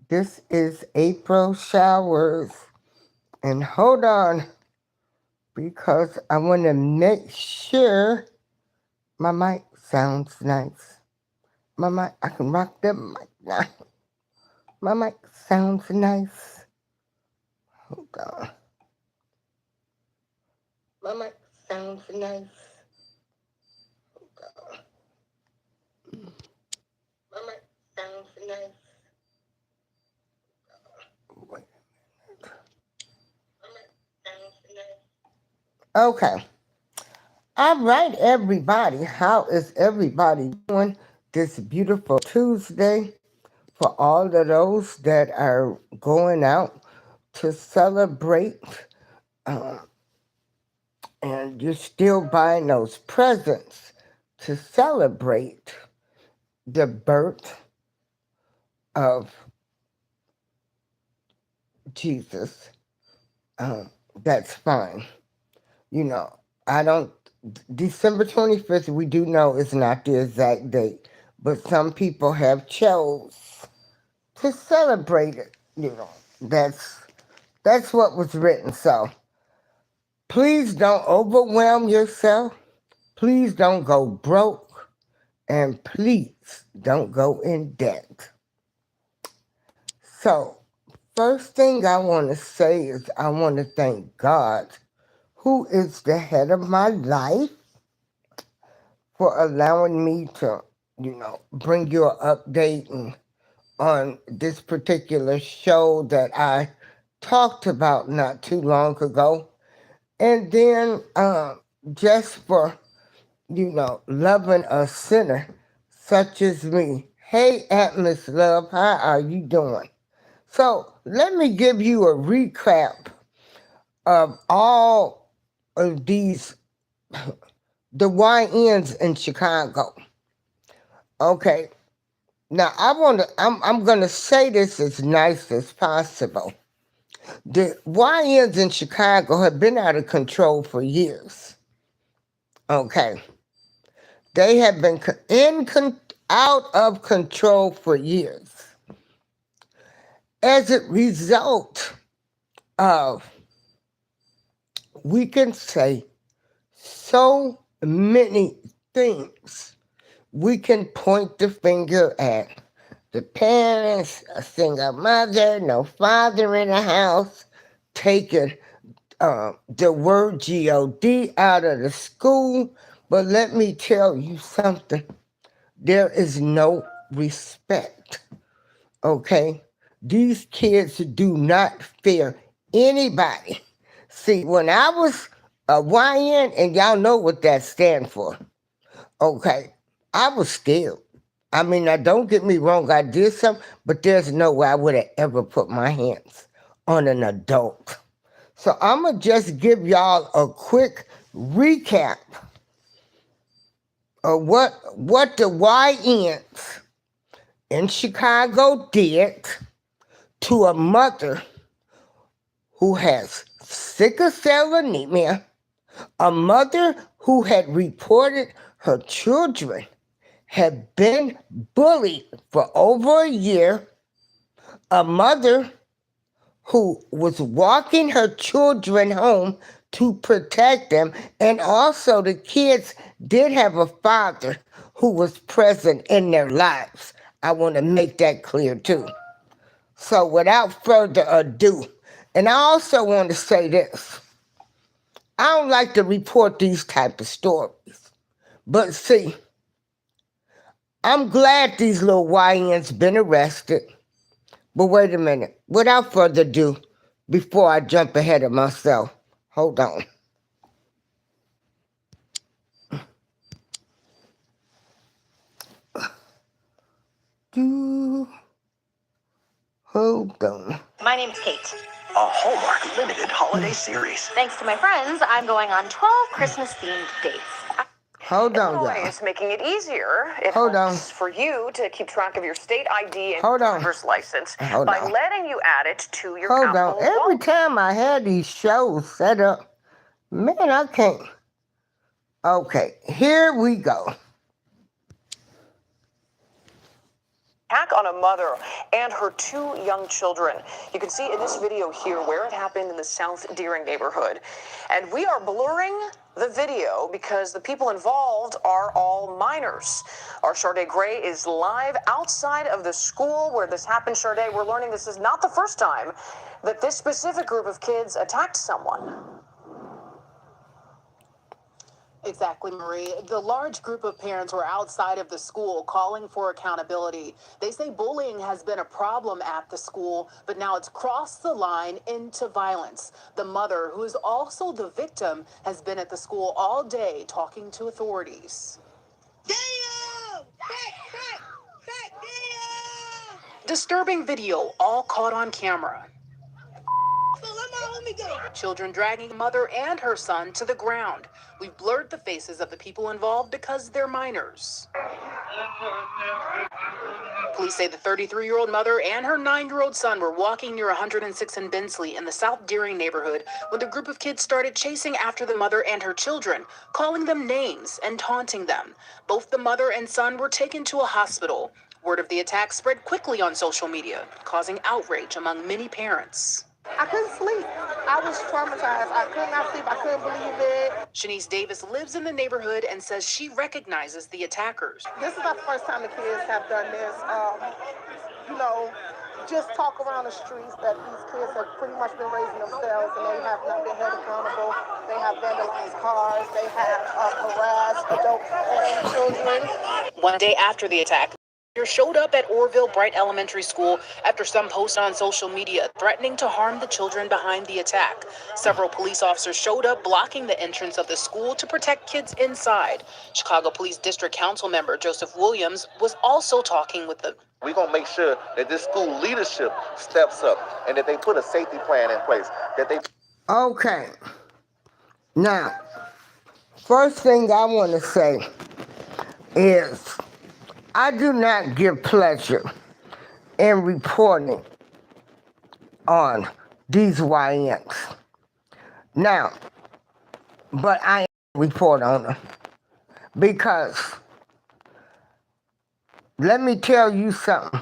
This is April showers. And hold on, because I want to make sure my mic sounds nice. My mic, I can rock the mic now. My mic sounds nice. Hold on. My mic sounds nice. Hold on. My mic sounds nice. Wait a minute. My mic sounds nice. Okay. All right, everybody. How is everybody doing this beautiful Tuesday? For all of those that are going out to celebrate, um, and you're still buying those presents to celebrate the birth of Jesus, that's fine. You know, I don't, December 25th, we do know is not the exact date, but some people have chose to celebrate it. That's that's what was written. So please don't overwhelm yourself. Please don't go broke. And please don't go in debt. So, first thing I want to say is I want to thank God, who is the head of my life, for allowing me to, bring you an update on this particular show that I talked about not too long ago. And then just for, loving a sinner such as me. Hey, Atlas Love, how are you doing? So let me give you a recap of all of these, the YNs in Chicago. Okay, now I'm gonna say this as nice as possible. The YNs in Chicago have been out of control for years. Okay, they have been out of control for years. As a result of, we can say so many things. We can point the finger at the parents, a single mother, no father in the house, taking the word God out of the school. But let me tell you something. There is no respect, okay? These kids do not fear anybody. See, when I was a YN, and y'all know what that stands for, okay, I was scared. I mean, now don't get me wrong, I did something, but there's no way I would have ever put my hands on an adult. So I'm going to just give y'all a quick recap of what the YNs in Chicago did to a mother who has sickle cell anemia, a mother who had reported her children had been bullied for over a year, a mother who was walking her children home to protect them, and also the kids did have a father who was present in their lives. I want to make that clear too. So without further ado, and I also want to say this. I don't like to report these type of stories. But see, I'm glad these little YNs been arrested. But wait a minute. Without further ado, before I jump ahead of myself, hold on. Hold on. My name's Kate. A Hallmark limited holiday series. Thanks to my friends, I'm going on 12 Christmas-themed dates. Hold on, Illinois y'all. is making it easier. It Hold helps on. for you to keep track of your state ID and Hold on. driver's license Hold by on. letting you add it to your Hold Apple on. Every Wallet. time I had these shows set up, man, I can't. Okay, here we go. Attack on a mother and her 2 young children. You can see in this video here where it happened in the South Deering neighborhood. And we are blurring the video because the people involved are all minors. Our Sade Gray is live outside of the school where this happened. Sade, we're learning this is not the first time that this specific group of kids attacked someone. Exactly, Marie. The large group of parents were outside of the school calling for accountability. They say bullying has been a problem at the school, but now it's crossed the line into violence. The mother, who is also the victim, has been at the school all day talking to authorities. Disturbing video, all caught on camera. Children dragging mother and her son to the ground. We've blurred the faces of the people involved because they're minors. Police say the 33-year-old mother and her 9-year-old son were walking near 106 and Bensley in the South Deering neighborhood when the group of kids started chasing after the mother and her children, calling them names and taunting them. Both the mother and son were taken to a hospital. Word of the attack spread quickly on social media, causing outrage among many parents. I couldn't sleep. I was traumatized. I could not sleep. I couldn't believe it. Shanice Davis lives in the neighborhood and says she recognizes the attackers. This is not the first time the kids have done this. Just talk around the streets that these kids have pretty much been raising themselves and they have not been held accountable. They have vandalized cars. They have harassed adults and children. One day after the attack, showed up at Orville Bright Elementary School after some post on social media threatening to harm the children behind the attack. Several police officers showed up blocking the entrance of the school to protect kids inside. Chicago Police District Council member Joseph Williams was also talking with them. We're going to make sure that this school leadership steps up and that they put a safety plan in place. Okay. Now, first thing I want to say is I do not give pleasure in reporting on these YNs. Now, but I report on them because let me tell you something.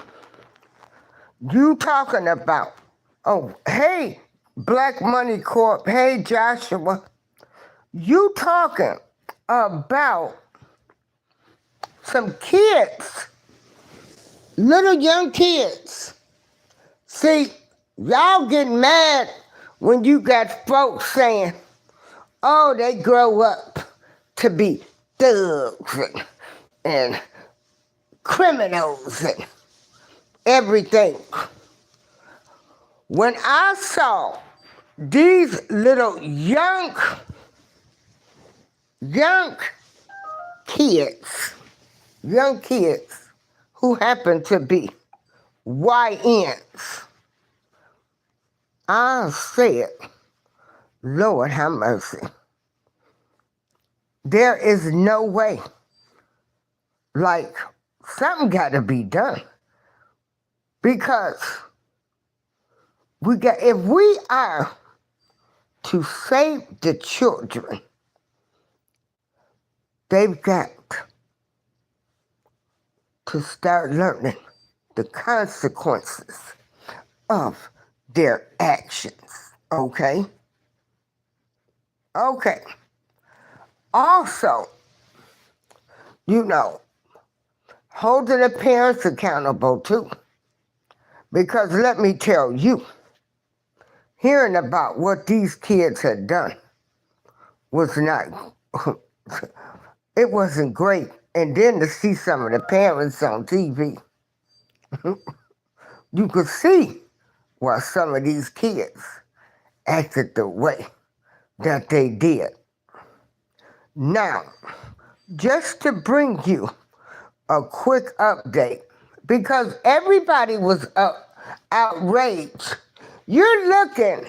You talking about, oh, hey, Black Money Corp, hey, Joshua, you talking about some kids, little young kids. See, y'all get mad when you got folks saying, oh, they grow up to be thugs and criminals and everything. When I saw these little young kids who happen to be YNs, I said, Lord have mercy. There is no way. Like, something got to be done. Because if we are to save the children, they've got to start learning the consequences of their actions, okay? Okay. Also, holding the parents accountable too. Because let me tell you, hearing about what these kids had done was not, it wasn't great. And then to see some of the parents on TV, you could see why some of these kids acted the way that they did. Now, just to bring you a quick update, because everybody was outraged. You're looking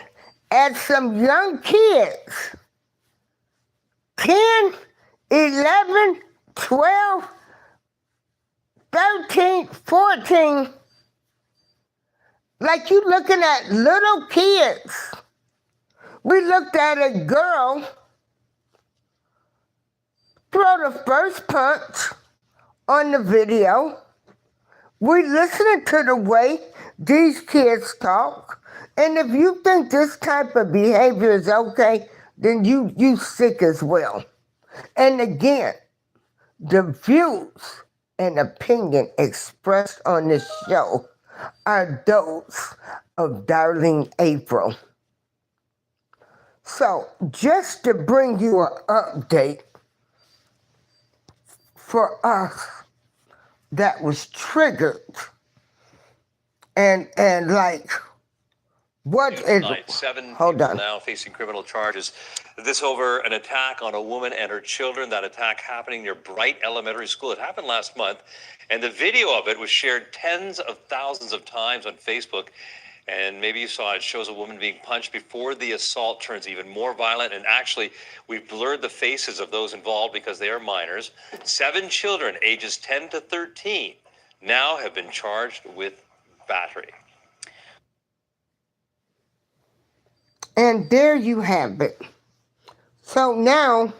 at some young kids, 10, 11, 12, 13, 14, like you looking at little kids. We looked at a girl throw the first punch on the video. We listening to the way these kids talk. And if you think this type of behavior is okay, then you sick as well. And again, the views and opinion expressed on this show are those of Darlene April. So just to bring you an update for us that was triggered and like what is Tonight, 7 hold people on now facing criminal charges. This over an attack on a woman and her children. That attack happening near Bright Elementary School. It happened last month, and the video of it was shared tens of thousands of times on Facebook. And maybe you saw it. Shows a woman being punched before the assault turns even more violent. And actually, we've blurred the faces of those involved because they are minors. 7 children, ages 10 to 13, now have been charged with battery. and there you have it. So now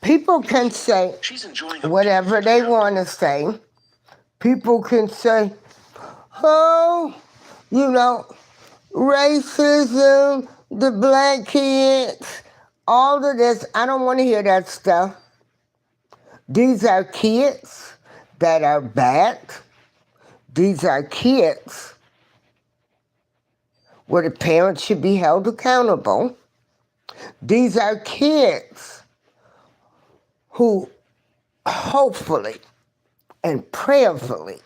people can say whatever they want to say. People can say, oh, you know, racism, the black kids, all of this. I don't want to hear that stuff. These are kids that are bad. These are kids where the parents should be held accountable. These are kids who hopefully and prayerfully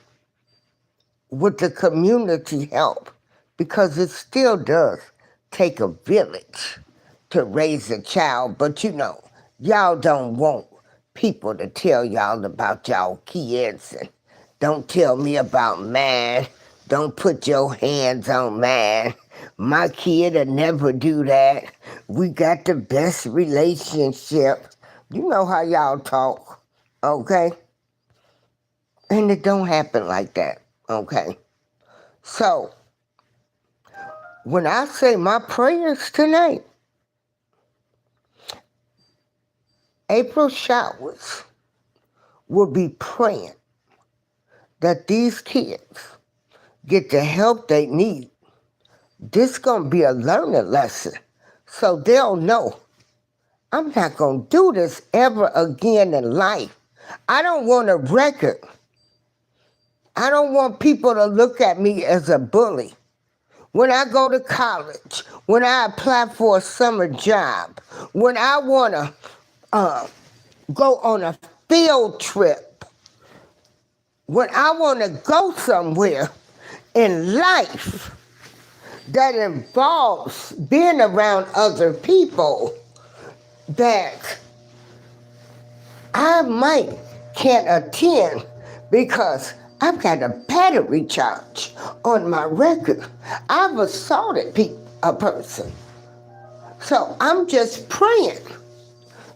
with the community help, because it still does take a village to raise a child. But you know, y'all don't want people to tell y'all about y'all kids, and don't tell me about mine. Don't put your hands on mine. My kid will never do that. We got the best relationship. You know how y'all talk, okay? And it don't happen like that, okay? So, when I say my prayers tonight, April Showers will be praying that these kids get the help they need. This gonna be a learning lesson, so they'll know I'm not gonna do this ever again in life. I don't want a record. I don't want people to look at me as a bully. When I go to college, when I apply for a summer job, when I wanna go on a field trip, when I wanna go somewhere in life that involves being around other people that I might can't attend because I've got a battery charge on my record. I've assaulted a person. So I'm just praying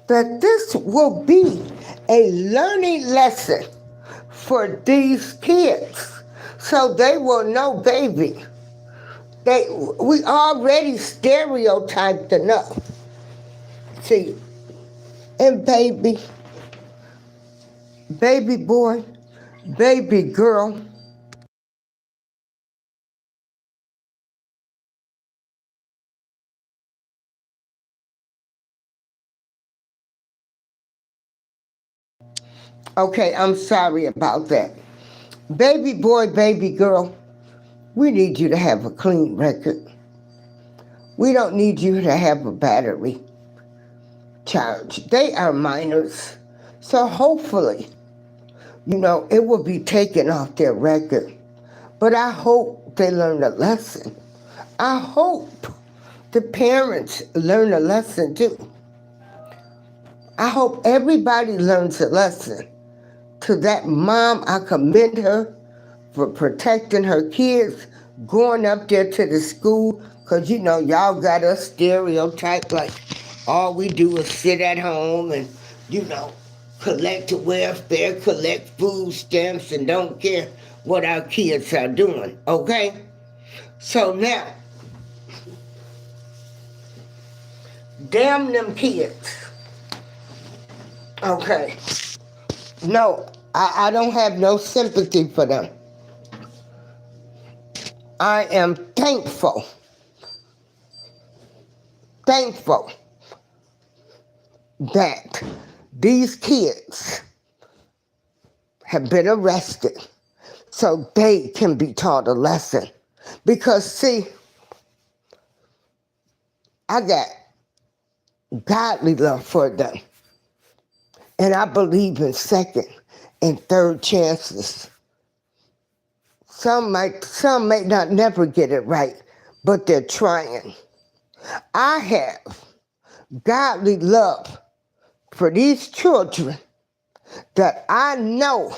that this will be a learning lesson for these kids so they will know, baby, we already stereotyped enough. See, and baby boy, baby girl, okay, I'm sorry about that. Baby boy, baby girl, we need you to have a clean record. We don't need you to have a battery charge. They are minors. So hopefully, you know, it will be taken off their record. But I hope they learn a lesson. I hope the parents learn a lesson too. I hope everybody learns a lesson. To that mom, I commend her for protecting her kids, going up there to the school, because, you know, y'all got us stereotyped like all we do is sit at home and, you know, collect welfare, collect food stamps, and don't care what our kids are doing, okay? So now, damn them kids. Okay. No, I don't have no sympathy for them. I am thankful that these kids have been arrested so they can be taught a lesson. Because, see, I got godly love for them. And I believe in second and third chances. Some may not never get it right, but they're trying. I have godly love for these children that I know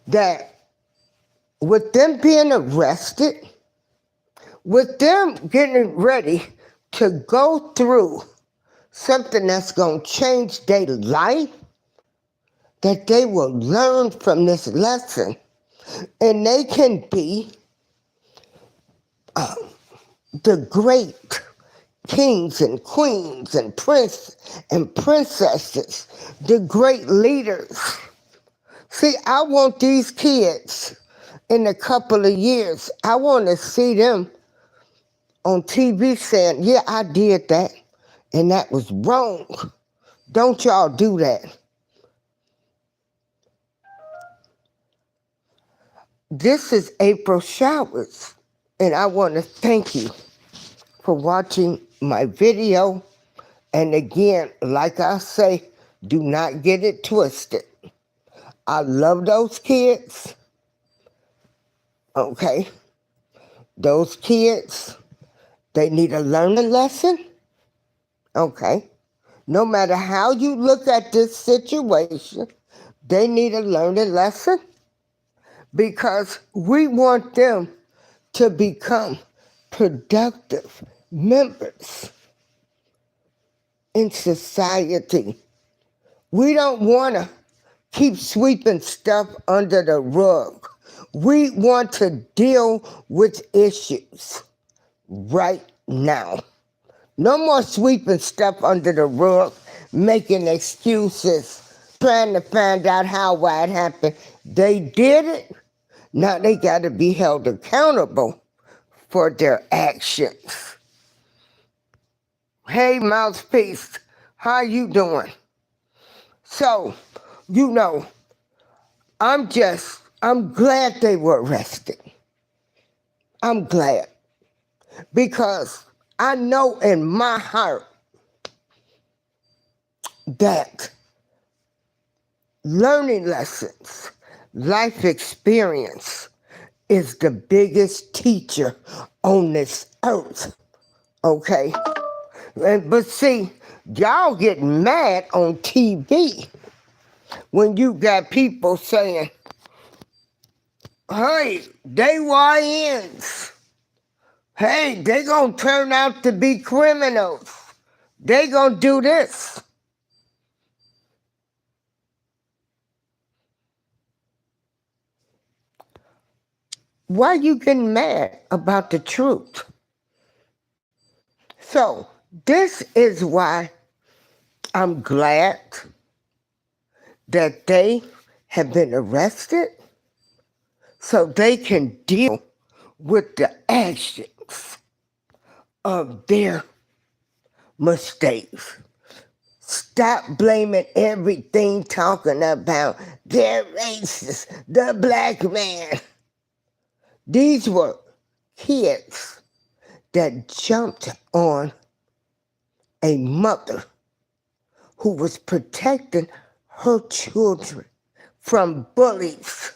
that with them being arrested, with them getting ready to go through something that's going to change their life, that they will learn from this lesson and they can be the great kings and queens and prince and princesses, the great leaders. See, I want these kids in a couple of years, I want to see them on TV saying, yeah, I did that, and that was wrong. Don't y'all do that. This is April Showers, and I want to thank you for watching my video. And again, like I say, do not get it twisted. I love those kids. Okay? Those kids, they need a learning lesson. Okay? No matter how you look at this situation, they need a learning lesson because we want them to become productive members in society. We don't want to keep sweeping stuff under the rug. We want to deal with issues right now. No more sweeping stuff under the rug, making excuses, trying to find out why it happened. They did it. Now they got to be held accountable for their actions. Hey, Mouthpiece, how you doing? So, I'm glad they were arrested. I'm glad. Because I know in my heart that learning lessons, life experience is the biggest teacher on this earth. Okay? But see, y'all get mad on TV when you got people saying, hey, they YNs. Hey, they gonna turn out to be criminals. They gonna do this. Why you getting mad about the truth? So, this is why I'm glad that they have been arrested so they can deal with the actions of their mistakes. Stop blaming everything, talking about they're racist, the black man. These were kids that jumped on a mother who was protecting her children from bullies.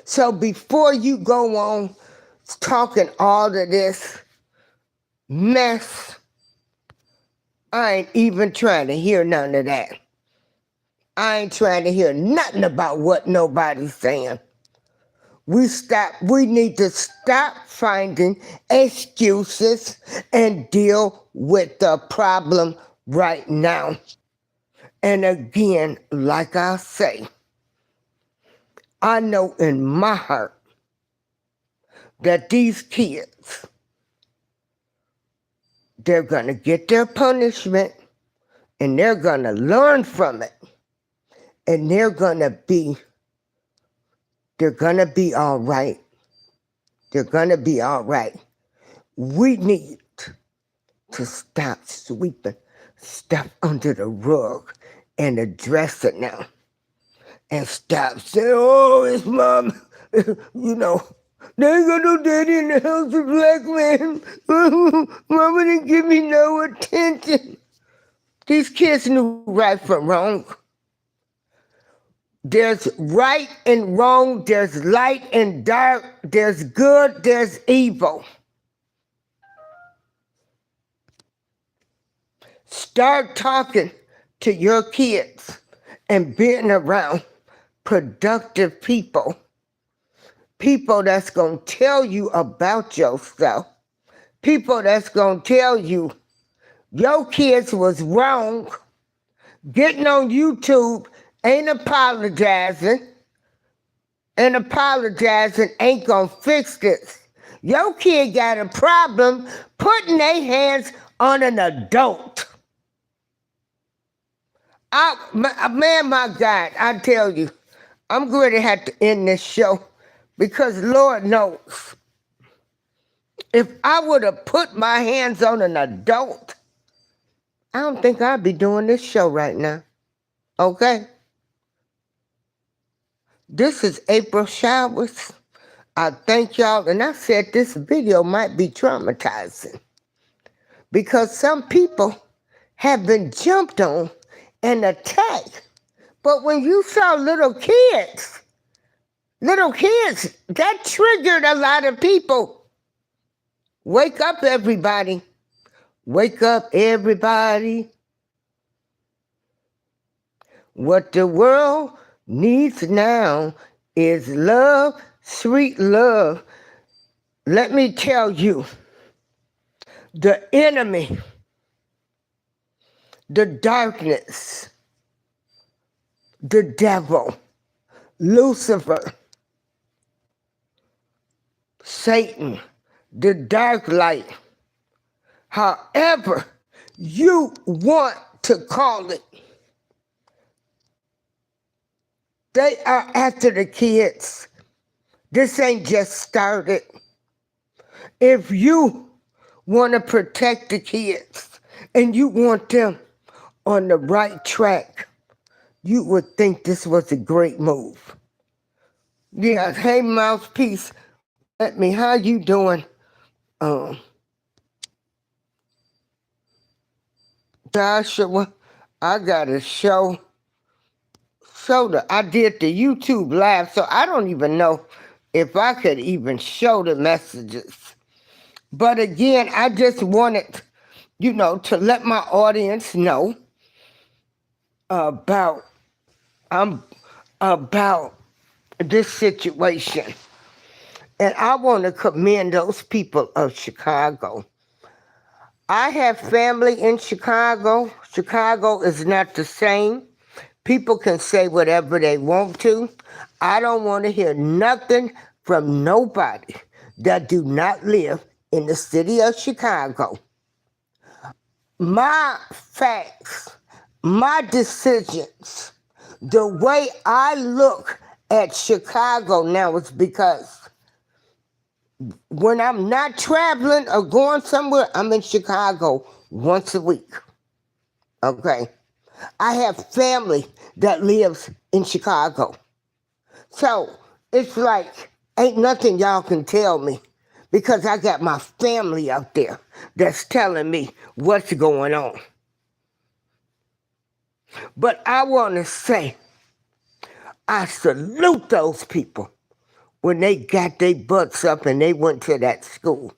So before you go on talking all of this mess, I ain't even trying to hear none of that. I ain't trying to hear nothing about what nobody's saying. We need to stop finding excuses and deal with the problem right now. And again, like I say, I know in my heart that these kids, they're gonna get their punishment and they're going to learn from it, and they're going to be all right. They're going to be all right. We need to stop sweeping stuff under the rug and address it now. And stop saying, oh, it's mom. You know, they ain't got no daddy in the house, a black man. Mama didn't give me no attention. These kids knew right from wrong. There's right and wrong. There's light and dark. There's good. There's evil. Start talking to your kids and being around productive people. People that's going to tell you about yourself. People that's going to tell you your kids was wrong. Getting on YouTube ain't apologizing. And apologizing ain't going to fix this. Your kid got a problem putting their hands on an adult. My God, I tell you, I'm going to have to end this show because Lord knows, if I would have put my hands on an adult, I don't think I'd be doing this show right now. Okay? This is April Showers. I thank y'all, and I said this video might be traumatizing because some people have been jumped on and attacked. But when you saw little kids, that triggered a lot of people. Wake up, everybody. Wake up, everybody. What the world needs now is love, sweet love. Let me tell you, the enemy, the darkness, the devil, Lucifer, Satan, the dark light, however you want to call it, they are after the kids. This ain't just started. If you want to protect the kids and you want them on the right track, you would think this was a great move. Yeah, hey Mouthpiece, how you doing? Joshua, I got a show. I did the YouTube live, so I don't even know if I could even show the messages. But again, I just wanted, to let my audience know about this situation. And I want to commend those people of Chicago. I have family in Chicago. Chicago is not the same. People can say whatever they want to. I don't want to hear nothing from nobody that do not live in the city of Chicago. My facts, my decisions, the way I look at Chicago now is because when I'm not traveling or going somewhere, I'm in Chicago once a week. Okay? I have family that lives in Chicago. So it's like, ain't nothing y'all can tell me because I got my family out there that's telling me what's going on. But I want to say, I salute those people when they got their butts up and they went to that school.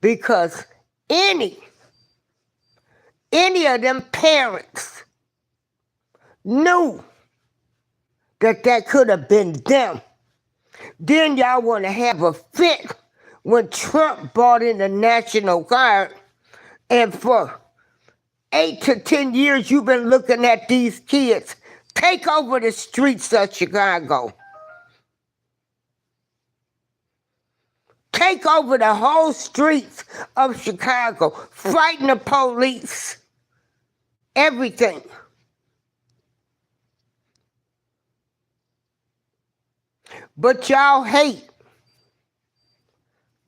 Because any of them parents knew that could have been them. Then y'all want to have a fit when Trump brought in the National Guard, and for 8 to 10 years you've been looking at these kids take over the streets of Chicago. Take over the whole streets of Chicago, fighting the police. everything. But y'all hate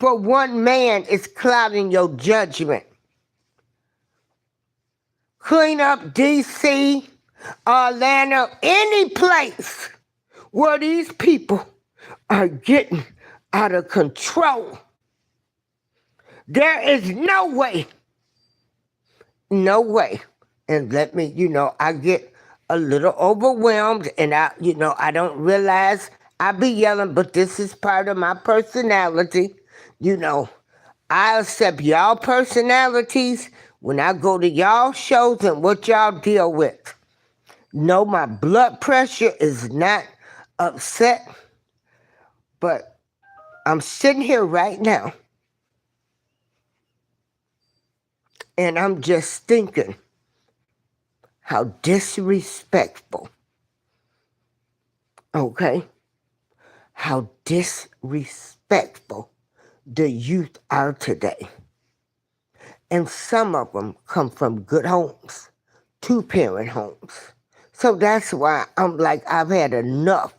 for one man is clouding your judgment. Clean up D.C., Atlanta, any place where these people are getting out of control. There is no way, and let me, I get a little overwhelmed and I don't realize I be yelling, but this is part of my personality. I accept y'all personalities when I go to y'all shows and what y'all deal with. No, my blood pressure is not upset, but I'm sitting here right now and I'm just thinking how disrespectful, okay, how disrespectful the youth are today. And some of them come from good homes, two-parent homes. So that's why I'm like, I've had enough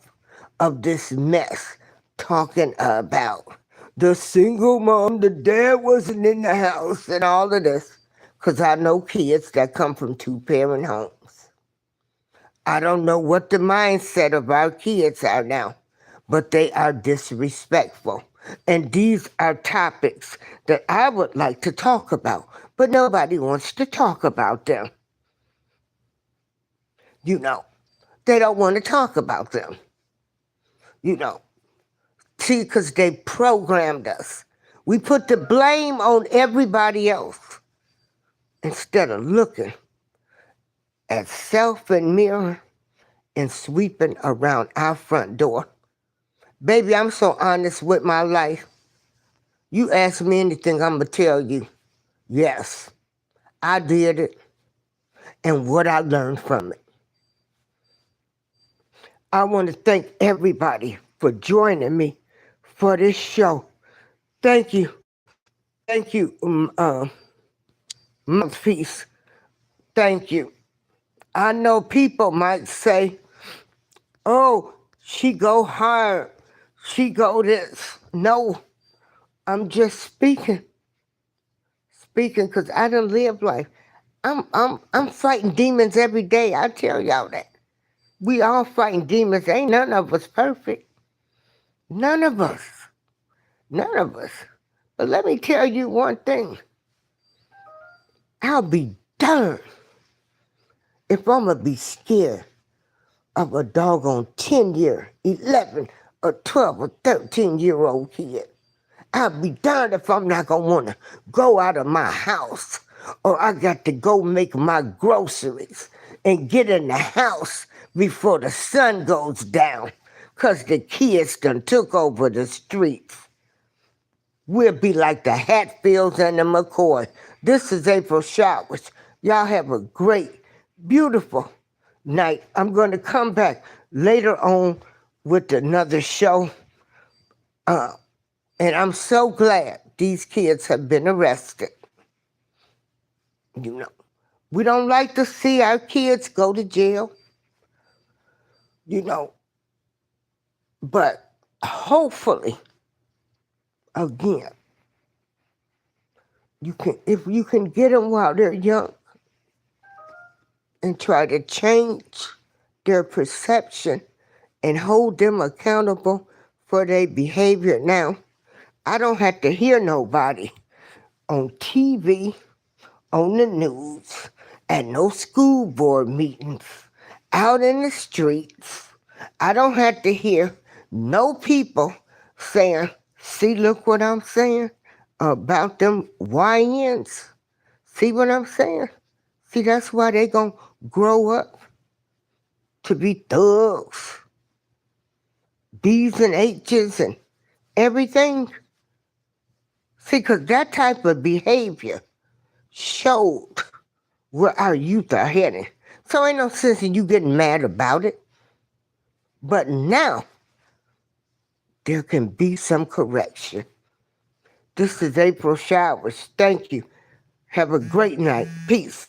of this mess talking about the single mom, the dad wasn't in the house and all of this. Because I know kids that come from two-parent homes. I don't know what the mindset of our kids are now, but they are disrespectful. And these are topics that I would like to talk about, but nobody wants to talk about them. They don't want to talk about them. See, because they programmed us. We put the blame on everybody else instead of looking at self and mirror and sweeping around our front door. Baby, I'm so honest with my life. You ask me anything, I'm going to tell you, yes, I did it and what I learned from it. I want to thank everybody for joining me for this show. Thank you. Thank you, Mouthpiece. Thank you. I know people might say, oh, she go hard. She go this. No, I'm just speaking because I done live life. I'm fighting demons every day. I tell y'all that. We all fighting demons. Ain't none of us perfect. None of us. But let me tell you one thing. I'll be darned if I'm going to be scared of a doggone 10-year, 11, or 12, or 13-year-old kid. I'll be darned if I'm not going to want to go out of my house or I got to go make my groceries and get in the house before the sun goes down because the kids done took over the streets. We'll be like the Hatfields and the McCoy. This is April Showers. Y'all have a great, beautiful night. I'm going to come back later on with another show. And I'm so glad these kids have been arrested. We don't like to see our kids go to jail. But hopefully, again, if you can get them while they're young and try to change their perception and hold them accountable for their behavior now, I don't have to hear nobody on TV, on the news, at no school board meetings, out in the streets. I don't have to hear no people saying, see, look what I'm saying about them YNs. See what I'm saying? See, that's why they gonna grow up to be thugs, B's and H's and everything. See, because that type of behavior showed where our youth are heading. So ain't no sense in you getting mad about it. But now, there can be some correction. This is April Showers. Thank you. Have a great night. Peace.